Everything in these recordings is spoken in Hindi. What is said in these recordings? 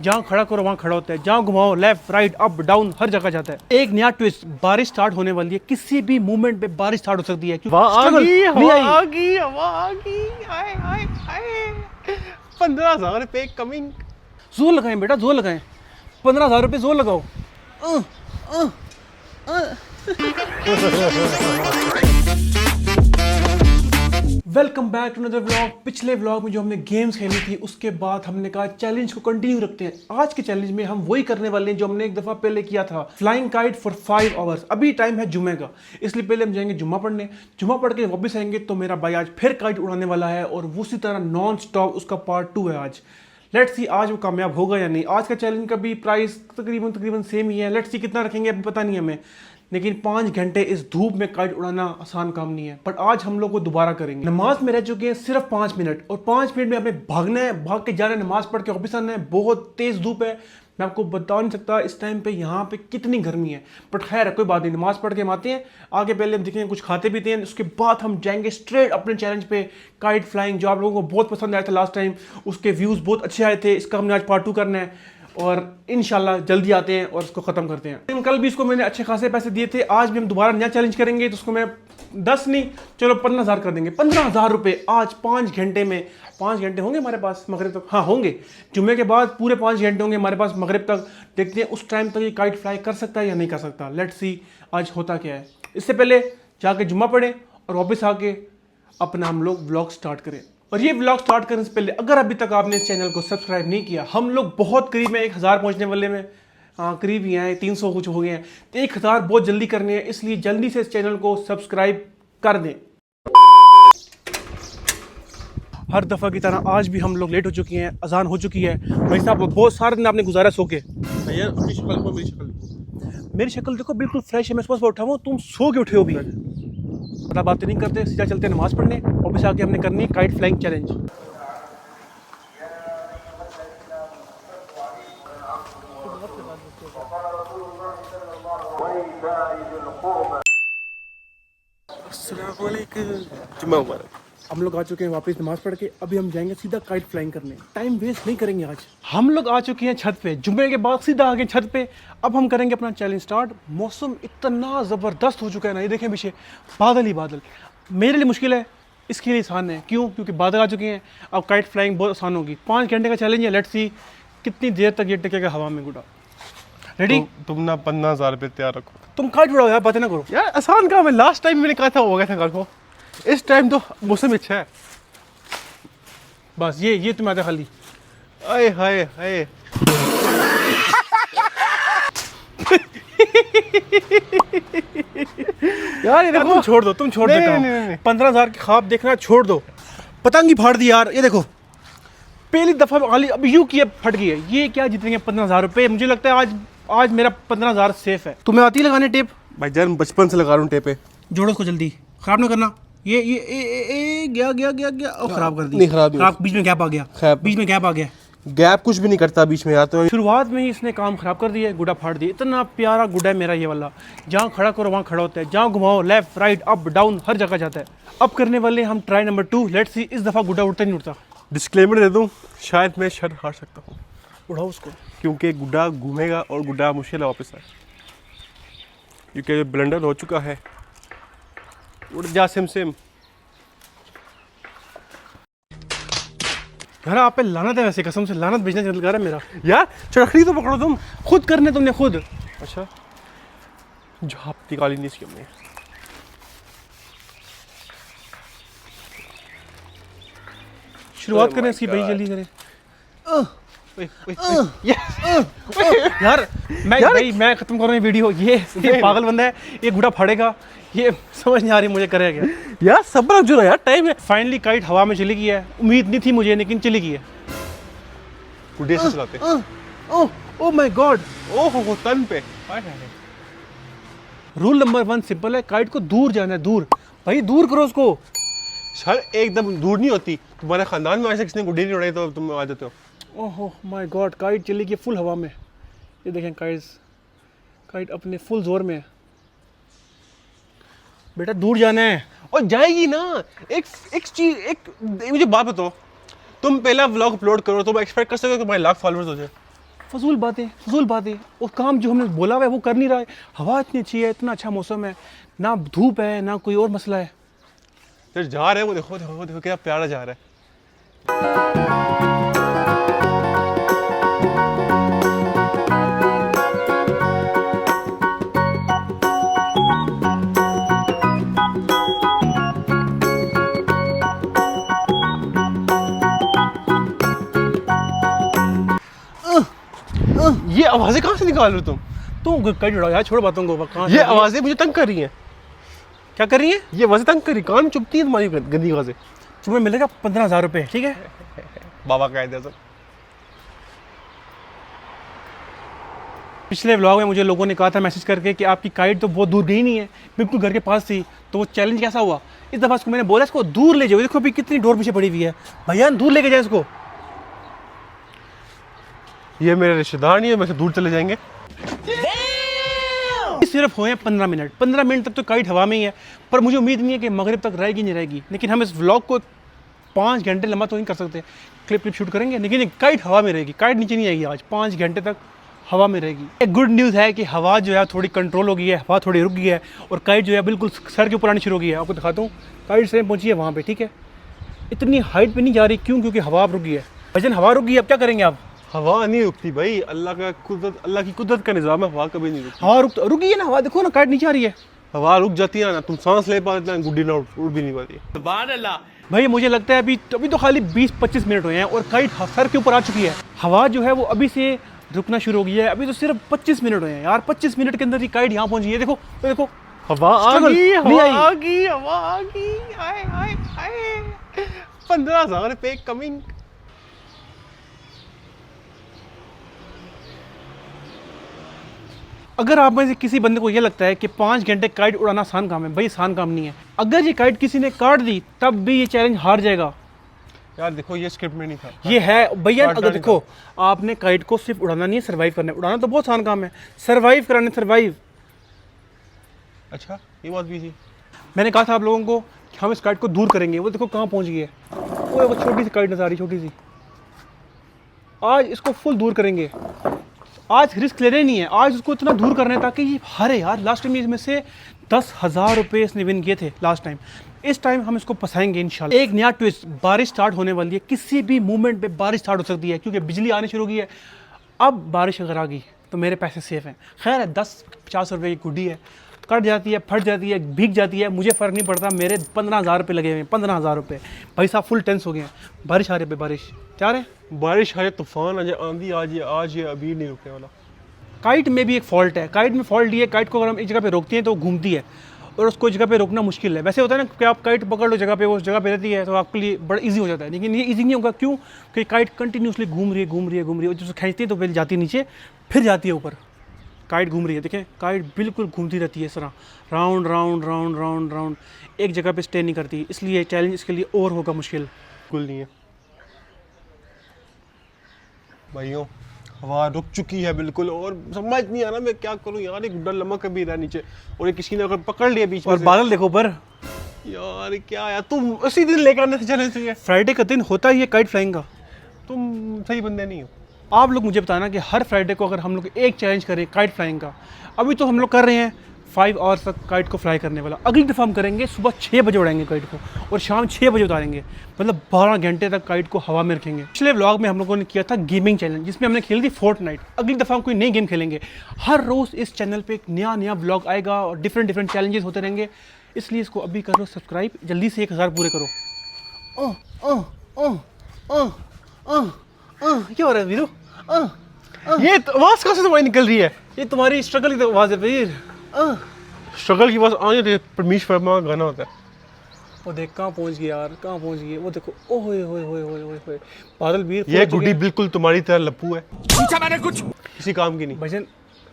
जहाँ खड़ा करो वहाँ खड़ा होता है, जहाँ घुमाओ लेफ्ट राइट अप डाउन हर जगह जाता है। एक नया ट्विस्ट, बारिश स्टार्ट होने वाली है, किसी भी मूवमेंट पे बारिश स्टार्ट हो सकती है। हवा आ गई, हाय हाय हाय। 15,000 रुपए कमिंग। जोर लगाएं बेटा, जोर लगाएं। 15,000 रुपये जोर लगाओ। Welcome back to another vlog. पिछले व्लॉग में जो हमने गेम्स खेली थी उसके बाद हमने कहा चैलेंज को कंटिन्यू रखते हैं। आज के चैलेंज में हम वही करने वाले हैं जो हमने एक दफ़ा पहले किया था, फ्लाइंग काइट फॉर 5 आवर्स। अभी टाइम है जुम्मे का, इसलिए पहले हम जाएंगे जुम्मा पढ़ने। जुम्मा पढ़ के वापस आएंगे तो मेरा भाई आज फिर काइट उड़ाने वाला है और उसी तरह नॉन स्टॉप उसका पार्ट 2 है आज। लेट्स सी आज वो कामयाब होगा या नहीं। आज का चैलेंज का भी प्राइस तकरीबन सेम ही है। लेट्स सी कितना रखेंगे अभी पता नहीं हमें, लेकिन 5 घंटे इस धूप में काइट उड़ाना आसान काम नहीं है। बट आज हम लोग को दोबारा करेंगे। नमाज में रह चुके हैं सिर्फ 5 मिनट और 5 मिनट में हमें भागना है, भाग के जाना है, नमाज पढ़ के वापस आना है। बहुत तेज धूप है, मैं आपको बता नहीं सकता इस टाइम पे यहाँ पे कितनी गर्मी है। बट खैर है, कोई बात नहीं, नमाज पढ़ के हम आते हैं। आगे पहले हम देखेंगे कुछ खाते पीते हैं, उसके बाद हम जाएंगे स्ट्रेट अपने चैलेंज पे, काइट फ्लाइंग, जो आप लोगों को बहुत पसंद आया था लास्ट टाइम। उसके व्यूज़ बहुत अच्छे आए थे, इसका हमने आज पार्ट 2 करना है और इंशाल्लाह जल्दी आते हैं और इसको ख़त्म करते हैं। कल भी इसको मैंने अच्छे खासे पैसे दिए थे, आज भी हम दोबारा नया चैलेंज करेंगे तो उसको मैं 10 नहीं, चलो 15,000 कर देंगे। 15,000 रुपये आज 5 घंटे में। 5 घंटे होंगे हमारे पास मगरिब तक, हाँ होंगे। जुम्मे के बाद पूरे 5 घंटे होंगे हमारे पास मगरिब तक। देखते हैं उस टाइम तक ये काइट फ्लाई कर सकता है या नहीं कर सकता। लेट्स सी आज होता क्या है। इससे पहले जाके जुम्मा पढ़ें और वापस आके अपना हम लोग व्लॉग स्टार्ट करें। और ये व्लॉग स्टार्ट करने से पहले अगर अभी तक आपने इस चैनल को सब्सक्राइब नहीं किया, हम लोग बहुत करीब हैं 1000 पहुंचने वाले में। हाँ करीब ही हैं, 300 कुछ हो गए हैं, तो 1000 बहुत जल्दी करने हैं, इसलिए जल्दी से इस चैनल को सब्सक्राइब कर दें। हर दफ़ा की तरह आज भी हम लोग लेट हो चुके हैं, अजान हो चुकी है। भाई साहब बहुत सारे दिन आपने गुजारा सो के। भैया अपनी शक्ल को, मेरी शक्ल देखो बिल्कुल फ्रेश है, मैं सुबह उठा हूँ, तुम सो के उठे हो भी। पता बातें नहीं करते, सीधा चलते नमाज पढ़ने, वापस आके हमने करनी है काइट फ्लाइंग चैलेंज। जुम्मा मुबारक। हम लोग आ चुके हैं वापस नमाज पढ़ के, अभी हम जाएंगे सीधा काइट फ्लाइंग करने। टाइम वेस्ट नहीं करेंगे आज। हम लोग आ चुके हैं छत पे, जुम्मे के बाद सीधा आ गए छत पे। अब हम करेंगे अपना चैलेंज स्टार्ट। मौसम इतना ज़बरदस्त हो चुका है ना, ये देखें पीछे बादल ही बादल। मेरे लिए मुश्किल है, इसके लिए आसान है। क्यों? क्योंकि बादल आ चुके हैं। अब काइट फ्लाइंग बहुत आसान होगी। 5 घंटे का चैलेंज है, लेट्स सी कितनी देर तक ये टिकेगा हवा में। गुडा रेडी? तुम ना 15,000 रुपए तैयार रखो। तुम काइट उड़ाओ यार, बातें ना करो यार, आसान काम है। लास्ट टाइम मैंने कहा था हो गया था कल को। इस टाइम तो मौसम अच्छा है। बस ये तुम आते खाली। आए हाय हाय। यार ये देखो, तुम छोड़ दो, तुम छोड़ दो काम। 15,000 के ख्वाब देखना छोड़ दो। पतंग ही फाड़ दी यार, ये देखो पहली दफा खाली अब यूं की अब फट गई है। ये क्या जीतेंगे 15,000 रुपये? मुझे लगता है आज मेरा 15,000 सेफ है। तुम्हें आती है लगाने टेप? भाईजान बचपन से लगा रहा हूँ टेपे। जोड़ो उसको जल्दी, खराब ना करना। ये गया और खराब कर दी। नहीं खराब, बीच में गैप आ गया, बीच में गैप आ गया। गैप कुछ भी नहीं करता बीच में यार। तो शुरुआत में ही इसने काम खराब कर दिया, गुड्डा फाड़ दिया। इतना प्यारा गुड्डा है मेरा ये वाला, जहाँ खड़ा करो वहाँ खड़ा होता है, जहाँ घुमाओ लेफ्ट राइट अप डाउन हर जगह जाता है। अब करने वाले हम ट्राई नंबर 2। लेट्स सी इस दफ़ा गुड्डा उड़ता नहीं उड़ता। डिस्क्लेमर दे दूँ, शायद मैं शर्ट हार सकता हूँ। उड़ाओ उसको, क्योंकि गुड्डा घूमेगा और गुड्डा मुश्किल है वापस आए, क्योंकि ब्लंडर हो चुका है। उड़ जा सिम। यार आप पे लानत है, वैसे कसम से लानत भेजना चल रहा है मेरा। यार चरखड़ी तो पकड़ो तुम। खुद करने तुमने खुद। अच्छा, झापती काली नहीं इसकी हमने। शुरुआत करें इसकी, भाई जल्दी करें। यार मैं खत्म कर रहा हूँ वीडियो। ये पागल बंदा है, ये गुड्डा फाड़ेगा। ये समझ नहीं आ रही मुझे करेगा क्या। यार सब्र रख जो यार, टाइम है। फाइनली काइट हवा में चली गई है। उम्मीद नहीं थी मुझे, लेकिन चली गई है। गुड्डे से चलाते। ओह माय गॉड, ओहो तन पे। रूल नंबर 1 सिंपल है, काइट को दूर जाना है। दूर भाई, दूर करो उसको। सर एकदम दूर नहीं होती। तुम्हारे खानदान में ऐसे किसी ने गुड्डी नहीं उड़ाई तो तुम आ जाते हो। ओहो माय गॉड, काइट चली गई फुल हवा में। ये देखें काइट अपने फुल जोर में है। बेटा दूर जाना है। और जाएगी ना। एक चीज मुझे बात बताओ, तुम पहला व्लॉग अपलोड करो तो मैं एक्सपेक्ट कर सकते हो तुम्हारे लाख फॉलोअर्स हो जाए। फजूल बातें। और काम जो हमने बोला हुआ है वो कर नहीं रहा है। हवा इतनी अच्छी है, इतना अच्छा मौसम है, ना धूप है ना कोई और मसला है। फिर जा रहे हैं वो, देखो देखो देखो क्या प्यारा जा रहा है। ये आवाजें कहाँ से निकाल रहे हो तुम? तुम कहीं उड़ाओ यार, छोड़ो बातों को। कहाँ ये आवाजें मुझे तंग कर रही हैं। क्या कर रही है? ये आवाजें तंग कर रही, कान में चुभती है तुम्हारी गंदी आवाजें। तुम्हें मिलेगा 15,000 रुपये, ठीक है? बाबा कह दिया सब। पिछले व्लॉग में मुझे लोगों ने कहा था मैसेज करके कि आपकी काइट तो बहुत दूर गई नहीं है, बिल्कुल घर के पास थी। तो वो चैलेंज कैसा हुआ? इस दफ़ा इसको मैंने बोला इसको दूर ले जाओ। देखो अभी कितनी डोर पीछे पड़ी हुई है। भैया दूर लेके जाए इसको। ये मेरे रिश्तेदार नहीं है, मैं से दूर चले जाएंगे। सिर्फ हुए 15 मिनट। 15 मिनट तक तो काइट हवा में ही है, पर मुझे उम्मीद नहीं है कि मगरिब तक रहेगी नहीं रहेगी। लेकिन हम इस व्लॉग को 5 घंटे लंबा तो नहीं कर सकते, क्लिप शूट करेंगे, लेकिन काइट हवा में रहेगी। काइट नीचे नहीं आएगी आज, 5 घंटे तक हवा में रहेगी। एक गुड न्यूज़ है कि हवा जो है थोड़ी कंट्रोल हो गई है, हवा थोड़ी रुक गई है और काइट जो है बिल्कुल सर के ऊपर आनी शुरू हो गई है। आपको दिखाता हूँ, काइट से पहुंची है वहाँ पे, ठीक है? इतनी हाइट पे नहीं जा रही, क्यों? क्योंकि हवा अब रुक गई है। भजन हवा रुक गई है, अब क्या करेंगे आप? हवा नहीं रुकती भाई, अल्लाह की कुदरत का निज़ाम है, हवा कभी नहीं रुकती। हवा रुक गई है ना, हवा देखो ना, काइट नीचे आ रही है। हवा रुक जाती है ना, तुम सांस ले पाते हैं, गुड्डी ना उड़ भी नहीं पाती। सुभान अल्लाह। भाई मुझे लगता है अभी तो खाली 20-25 मिनट हुए हैं और काइट सर के ऊपर आ चुकी है। हवा जो है वो अभी से रुकना शुरू हो गई है। अभी तो सिर्फ 25 मिनट हुए हैं यार। 25 मिनट के अंदर ही काइट यहाँ पहुंच गई है। देखो देखो, हवा आ गई, हवा आ गई, हवा आ गई। हाय हाय हाय, 15,000 रुपए कमिंग। अगर आप में से किसी बंदे को ये लगता है कि 5 घंटे काइट उड़ाना आसान काम है, भाई आसान काम नहीं है। अगर ये काइट किसी ने काट दी तब भी ये चैलेंज हार जाएगा। यार देखो, ये स्क्रिप्ट में नहीं था। ये है भैया, अगर देखो आपने काइट को सिर्फ उड़ाना नहीं है, सर्वाइव करना है। उड़ाना तो बहुत आसान काम है, सर्वाइव कराना, सर्वाइव। अच्छा, ये बात भी थी। मैंने कहा था आप लोगों को कि हम इस काइट को दूर करेंगे। वो देखो कहाँ पहुंच गई है। वो छोटी सी काइट नजर आ रही, छोटी सी। आज इसको फुल दूर करेंगे। आज रिस्क लेने नहीं है, आज उसको इतना दूर करना है ताकि ये हारे यार। लास्ट टाइम इसमें से 10,000 रुपये इसने विन किए थे लास्ट टाइम। इस टाइम हम इसको फंसाएंगे इंशाल्लाह। एक नया ट्विस्ट, बारिश स्टार्ट होने वाली है। किसी भी मूवमेंट पे बारिश स्टार्ट हो सकती है क्योंकि बिजली आनी शुरू हो गई है। अब बारिश अगर आ गई तो मेरे पैसे सेफ हैं। खैर है, 10-50 रुपये की गुड्डी है, कट जाती है, फट जाती है, भीग जाती है, मुझे फ़र्क नहीं पड़ता। मेरे 15,000 रुपये लगे हुए हैं, 15,000 रुपये। भाई साहब फुल टेंस हो गए हैं। बारिश आ रही है, बारिश क्या रहे, बारिश आ जाए, तूफान आ जाए, आंधी आज ये अभी नहीं रुकने वाला। काइट में भी एक फॉल्ट है। काइट में फॉल्ट ये है, काइट को अगर हम एक जगह पे रोकते हैं तो वो घूमती है और उसको जगह पे रोकना मुश्किल है। वैसे होता है ना कि आप काइट पकड़ लो जगह पे, वो उस जगह पे रहती है तो आपके लिए बड़ा इजी हो जाता है। लेकिन ये इजी नहीं होगा, क्यों? कि काइट कंटिन्यूसली घूम रही है और जब खींचती है तो पहले जाती है नीचे, फिर जाती है ऊपर। काइट घूम रही है, देखें काइट बिल्कुल घूमती रहती है इस तरह, round round round round round, एक जगह पे स्टे नहीं करती। इसलिए चैलेंज इसके लिए और होगा मुश्किल। बिल्कुल नहीं है भाइयों, हवा रुक चुकी है बिल्कुल और समझ नहीं आ रहा मैं क्या करूं यार। एक गुड्डा लमक भी रहा नीचे और ये किसी ने अगर पकड़ लिया बीच में और से। बादल देखो ऊपर यार क्या यार, तुम उसी दिन लेकर आने से चैलेंज चाहिए। फ्राइडे का दिन होता ही है काइट फ्लाइंग का। तुम सही बंदे नहीं हो। आप लोग मुझे बताना कि हर फ्राइडे को अगर हम लोग एक चैलेंज करें काइट फ्लाइंग का। अभी तो हम लोग कर रहे हैं 5 आवर्स तक काइट को फ्लाई करने वाला। अगली दफ़ा हम करेंगे सुबह 6 बजे उड़ाएंगे काइट को और शाम 6 बजे उतारेंगे, मतलब 12 घंटे तक काइट को हवा में रखेंगे। पिछले व्लॉग में हम लोगों ने किया था गेमिंग चैलेंज, जिसमें हमने खेली थी फोर्टनाइट। अगली दफ़ा हम कोई नई गेम खेलेंगे। हर रोज़ इस चैनल पे एक नया व्लॉग आएगा और डिफरेंट चैलेंजेस होते रहेंगे। इसलिए इसको अभी करो सब्सक्राइब, जल्दी से 1000 पूरे करो। क्या हो रहा है वीरू? ये आवाज कहाँ से तुम्हारी निकल रही है? ये तुम्हारी स्ट्रगल की आवाज़ है वीर। स्ट्रगल की आवाज आने दे, परमेश वर्मा का गाना होता है। वो देख कहाँ पहुंच गई यार, कहाँ पहुंच गई। वो देखो, ओह होए होए होए होए होए होए, बादल वीर। ये गुड्डी बिल्कुल तुम्हारी तरह लप्पू है, पूछा मैंने कुछ किसी काम की नहीं। भजन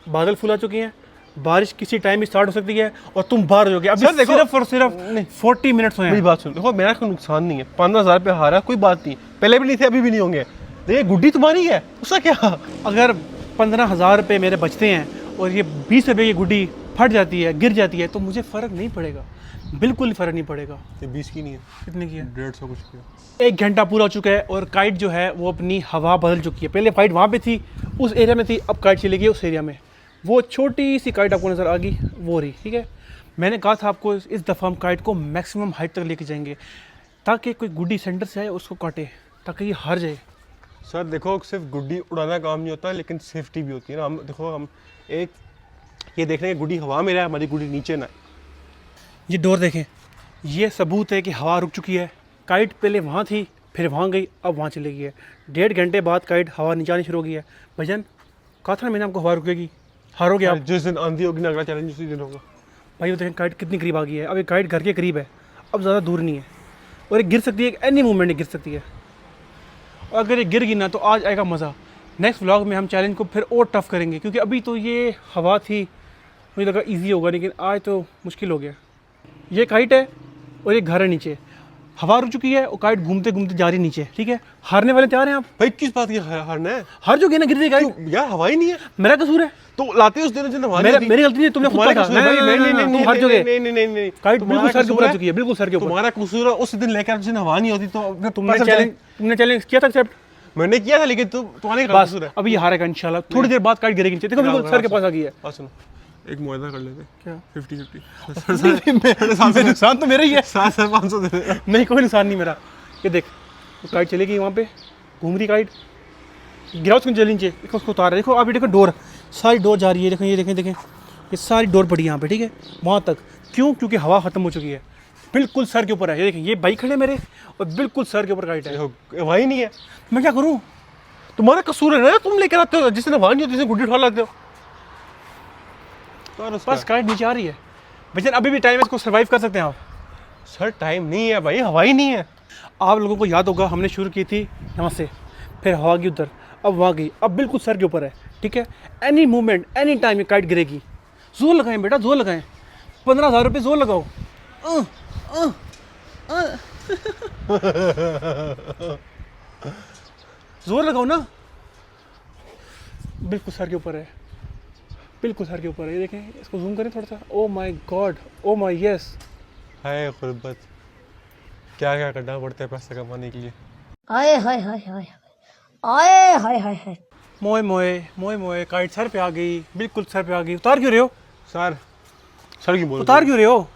बादल फुला चुके हैं, बारिश किसी टाइम स्टार्ट हो सकती है और तुम बाहर हो जाओगे। अभी देखो, सिर्फ और सिर्फ 40 मिनट्स हुए मेरी हैं। बात सुन, देखो मेरा कोई नुकसान नहीं है। 15,000 रुपये हारा, कोई बात नहीं, पहले भी नहीं थे अभी भी नहीं होंगे। ये गुड्डी तुम्हारी है, उसका क्या? अगर 15,000 रुपये मेरे बचते हैं और ये 20 रुपये की गुड्डी फट जाती है, गिर जाती है, तो मुझे फ़र्क नहीं पड़ेगा, बिल्कुल फ़र्क नहीं पड़ेगा। ये 20 की नहीं है, कितने की है? 150 कुछ की है। 1 घंटा पूरा हो चुका है और काइट जो है वो अपनी हवा बदल चुकी है। पहले काइट वहाँ पे थी, उस एरिया में थी, अब काइट चली गई उस एरिया में। वो छोटी सी काइट आपको नज़र आ गई, वो रही, ठीक है। मैंने कहा था आपको इस दफ़ा हम काइट को मैक्सिमम हाइट तक लेके जाएंगे, ताकि कोई गुड्डी सेंटर से आए उसको काटे, ताकि ये हार जाए। सर देखो, सिर्फ गुड्डी उड़ाना काम नहीं होता, लेकिन सेफ्टी भी होती है ना। हम देखो, हम एक ये देख रहे हैं गुड्डी हवा में रहे, हमारी गुड्डी नीचे ना। ये डोर देखें, ये सबूत है कि हवा रुक चुकी है। काइट पहले वहाँ थी, फिर वहाँ गई, अब वहाँ चली गई है। 1.5 घंटे बाद काइट हवा नीचे आनी शुरू हो गई है। भजन कहा था ना मैंने आपको, हवा रुकेगी, हारोगे आप। जिस दिन आंधी होगी ना, अगला चैलेंज उसी दिन होगा। भाई वो देखें काइट कितनी करीब आ गई है। अब ये काइट घर के करीब है, अब ज़्यादा दूर नहीं है, और ये गिर सकती है, एनी मोमेंट गिर सकती है। और अगर ये गिर गई ना तो आज आएगा मज़ा। नेक्स्ट व्लॉग में हम चैलेंज को फिर और टफ करेंगे, क्योंकि अभी तो ये हवा थी, मुझे लगा ईजी होगा, लेकिन आज तो मुश्किल हो गया। ये काइट है और ये घर है नीचे, हवा रुक चुकी है और काइट घूमते घूमते जा रही नीचे, ठीक है। हारने वाले तैयार हैं आप? भाई किस बात की हारना है? हार चुके ना, गिर गई काइट। क्यों? यार हवा ही नहीं है, मेरा कसूर है तो लाते उस दिन हवा नहीं थी। मेरी गलती नहीं, तुमने खुद तुम्हारा कहा कसूर है भाई। तुम हार चुके। नहीं, काइट तुम्हारा बिल्कुल सर के कसूर ऊपर आ है। चुकी है, बिल्कुल सर के ऊपर। तुम्हारा कसूर है, उस दिन लेकर जिस दिन हवा नहीं होती तो तुमने चैलेंज किया था एक्सेप्ट? मैंने किया था, लेकिन तुम्हारे बस कसूर है। अभी ये हारेगा इंशाल्लाह, थोड़ी देर बाद काइट गिरेगी नीचे। देखो बिल्कुल सर के पास आ गई है। सुनो, एक मुआवजा कर लेते, क्या? 50-50। नुकसान तो मेरा ही है। 700-500 दे देना। नहीं, कोई नुकसान नहीं मेरा। ये देख, वो काइट चली गई वहाँ पे, घूम रही काइट, गिरा उसको जल्दी नीचे, देखो उसको उतार रहा है। देखो अभी देखो डोर, सारी डोर जा रही है। देखो ये देखें, ये सारी डोर पड़ी है यहाँ पे, ठीक है, वहाँ तक। क्यों? क्योंकि हवा ख़त्म हो चुकी है, बिल्कुल सर के ऊपर है। ये देखें, ये बाइक खड़े मेरे और बिल्कुल सर के ऊपर काइट है। देखो वही नहीं है, मैं क्या करूँ? तुम्हारा कसूर है ना, तुम लेकर आते हो, जिसने हवा नहीं होती गुड्डी उठा लाते हो। बस काइट नीचे आ रही है भजन, अभी भी टाइम है, इसको सर्वाइव कर सकते हैं आप। सर टाइम नहीं है भाई, हवा ही नहीं है। आप लोगों को याद होगा हमने शुरू की थी यहाँ से, फिर हवा गई उधर, अब वहाँ गई, अब बिल्कुल सर के ऊपर है, ठीक है। एनी मोमेंट एनी टाइम ये काइट गिरेगी। जोर लगाएं बेटा, जोर लगाएं, 15,000 रुपये जोर लगाओ। जोर लगाओ ना, बिल्कुल सर के ऊपर है, बिल्कुल सर के ऊपर है। ये देखें, इसको जूम करें थोड़ा सा। Oh my god, oh my yes. हाय गुर्बत, क्या क्या करना पड़ता है पैसे कमाने के लिए। आए हाय हाय हाय आए हाय हाय हाय। मोए मोए मोए मोए, काइट सर पे आ गई, बिल्कुल सर पे आ गई। उतार क्यों रहे हो? सर क्यों बोल उतार क्यों रहे हो?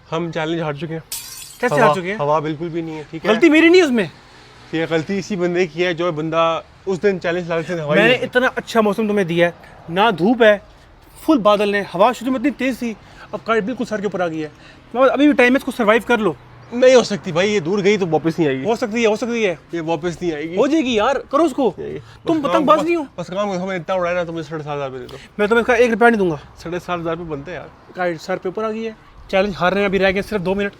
हम चैलेंज हार चुके हैं। कैसे हार चुके हैं? हवा बिल्कुल भी नहीं है, ठीक है। गलती मेरी नहीं है उसमें, ये गलती इसी बंदे की है, जो बंदा उस दिन चैलेंज ला रहे थे, हवा ही मैंने नहीं। इतना अच्छा मौसम तुम्हें दिया है, ना धूप है, फुल बादल है, हवा शुरू में इतनी तेज थी, अब काइट बिल्कुल सर के ऊपर आ गई है। मतलब अभी भी टाइम है, इसको सर्वाइव कर लो। नहीं हो सकती भाई, ये दूर गई तो वापस नहीं आएगी। हो सकती है, हो सकती है, ये वापस नहीं आएगी। हो जाएगी यार, करो उसको। तुम पतंगबाज नहीं हो। बस काम हमें इतना उड़ाया ना, तुम्हें 7,500 रुपये दे दो। मैं तुम्हें इसका 1 रुपया नहीं दूंगा। 7,500 रुपये बनते हैं यार। काइट सर पे ऊपर आ गई है, चैलेंज हारने में अभी रह गए सिर्फ 2 मिनट।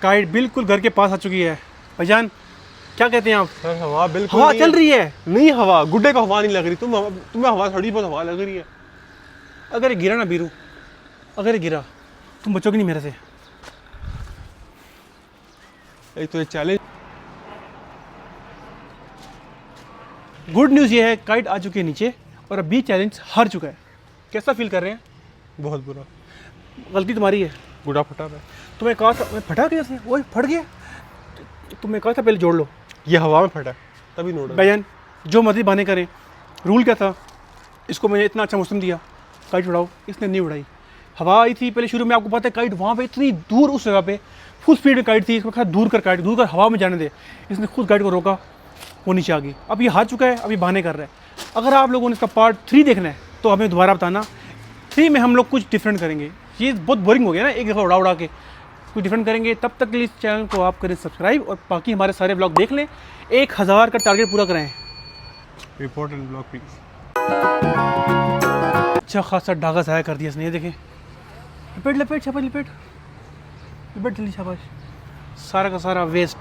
काइट बिल्कुल घर के पास आ चुकी है। भाईजान क्या कहते हैं आप? सर हवा बिल्कुल हवा नहीं चल रही है, नहीं, हवा गुड्डे को हवा नहीं लग रही। तुम्हें हवा थोड़ी बहुत हवा लग रही है। अगर ये गिरा ना बीरू, अगर ये गिरा तुम बचोगे नहीं मेरे से। एक तो ये चैलेंज। गुड न्यूज़ ये है, काइट आ चुकी है नीचे और अभी चैलेंज हार चुका है। कैसा फील कर रहे हैं? बहुत बुरा, गलती तुम्हारी है। गुड्डा फटा है। तुम्हें कहा था, मैं फटा कैसे? वो फट गया, तुम्हें कहा था पहले जोड़ लो। ये हवा में फटा है, तभी नोट। भाईजान जो मर्जी बहाने करें, रूल क्या था? इसको मैंने इतना अच्छा मौसम दिया, काइट उड़ाओ, इसने नहीं उड़ाई। हवा आई थी पहले शुरू में, आपको पता है काइट वहाँ पे इतनी दूर, उस जगह पे फुल स्पीड में काइट थी, इसको कहा दूर कर काइट, दूर कर, हवा में जाने दे। इसने खुद काइट को रोका, वो नीचे आ गई। अब ये हार चुका है, अभी बहाने कर रहा है। अगर आप लोगों ने इसका पार्ट 3 देखना है तो हमें दोबारा बताना। 3 में हम लोग कुछ डिफरेंट करेंगे। ये बहुत बोरिंग हो गया ना, एक दफ़ा उड़ा के, कुछ डिफरेंट करेंगे। तब तक के लिए इस चैनल को आप करें सब्सक्राइब और बाकी हमारे सारे ब्लॉग देख लें। 1000 का टारगेट पूरा कराएं। Report and blog please. अच्छा खासा धागा ज़ाया कर दिया इसने, ये देखें। लपेट लपेट छापा, लपेट लपेट जल्दी, शाबाश। सारा का सारा वेस्ट।